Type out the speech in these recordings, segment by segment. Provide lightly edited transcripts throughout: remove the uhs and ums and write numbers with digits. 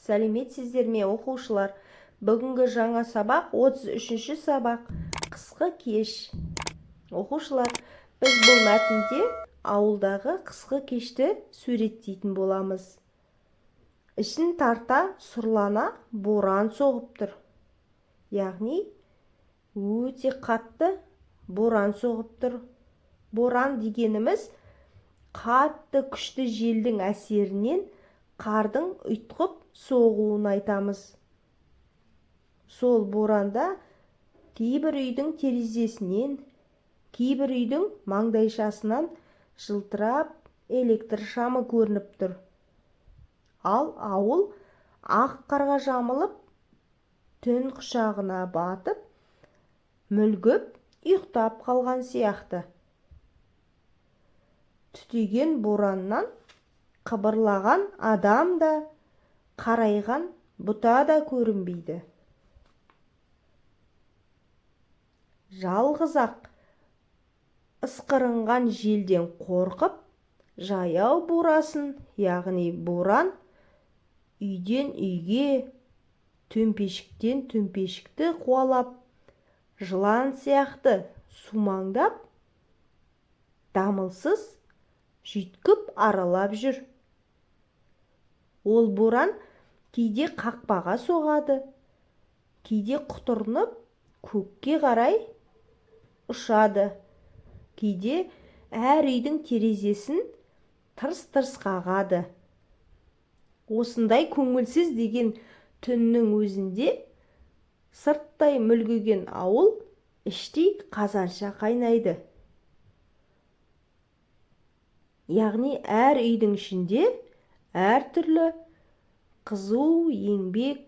Сәлеметсіздер ме оқушылар? Бүгінгі жаңа сабақ 33-ші сабақ, қысқы кеш. Оқушылар, біз бұл мәтінде ауылдағы қысқы кешті суреттейтін боламыз. Ішін тарта сұрлана боран соғып тұр. Яғни, өте қатты боран соғып тұр. Боран дегеніміз қатты күшті желдің әсерінен қардың ұйтқып соғуын айтамыз. Сол боранда кейбір үйдің терезесінен, кейбір үйдің маңдайшасынан жылтырап электр шамы көрініп тұр. Ал ауыл ақ қарға жамылып, түн құшағына батып, мүлгіп ұйықтап қалған сияқты. Түтеген бораннан қыбырлаған адам да, қарайған бұта да көрінбейді. Жалғыз-ақ ысқырынған желден қорқып, жаяу бурасын, яғни боран, үйден үйге, төмпешіктен төмпешікті қуалап, жылан сияқты сумаңдап, дамылсыз жүйткіп аралап жүр. Ол боран кейде қақпаға соғады, кейде құтырынып көкке қарай ұшады, кейде әр үйдің терезесін тырс-тырс қағады. Осындай көңілсіз деген түннің өзінде сырттай мүлгіген ауыл іштей қазанша қайнайды. Яғни әр үйдің ішінде әр түрлі қызу еңбек,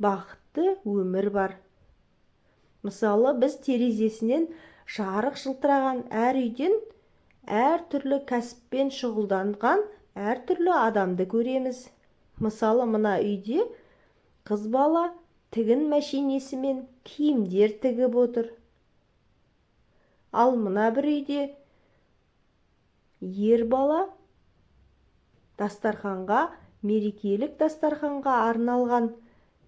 бақытты өмір бар. Мысалы, біз терезесінен жарық жылтыраған әр үйден әр түрлі кәсіппен шұғылданған әр түрлі адамды көреміз. Мысалы, мына үйде қыз бала тігін мәшинесімен киімдер тігіп отыр. Ал мына бір үйде ер бала дастарханға, мерекелік дастарханға арналған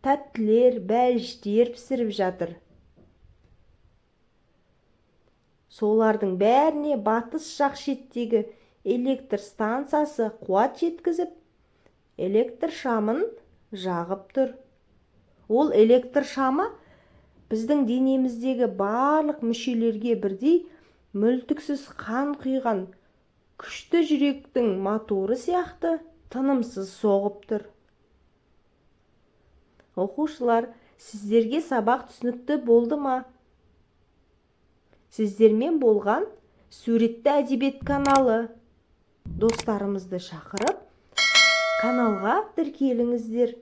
тәттілер, бәліштер пісіріп жатыр. Солардың бәріне батыс жақ шеттегі электр станциясы қуат жеткізіп, электр шамын жағып тұр. Ол электр шамы біздің денеміздегі барлық мүшелерге бірдей мүлтіксіз қан құйған күшті жүректің моторы сияқты тынымсыз соғып тұр. Оқушылар, сіздерге сабақ түсінікті болды ма? Сіздермен болған суретті әдебиет каналы. Достарымызды шақырып, каналға тіркеліңіздер.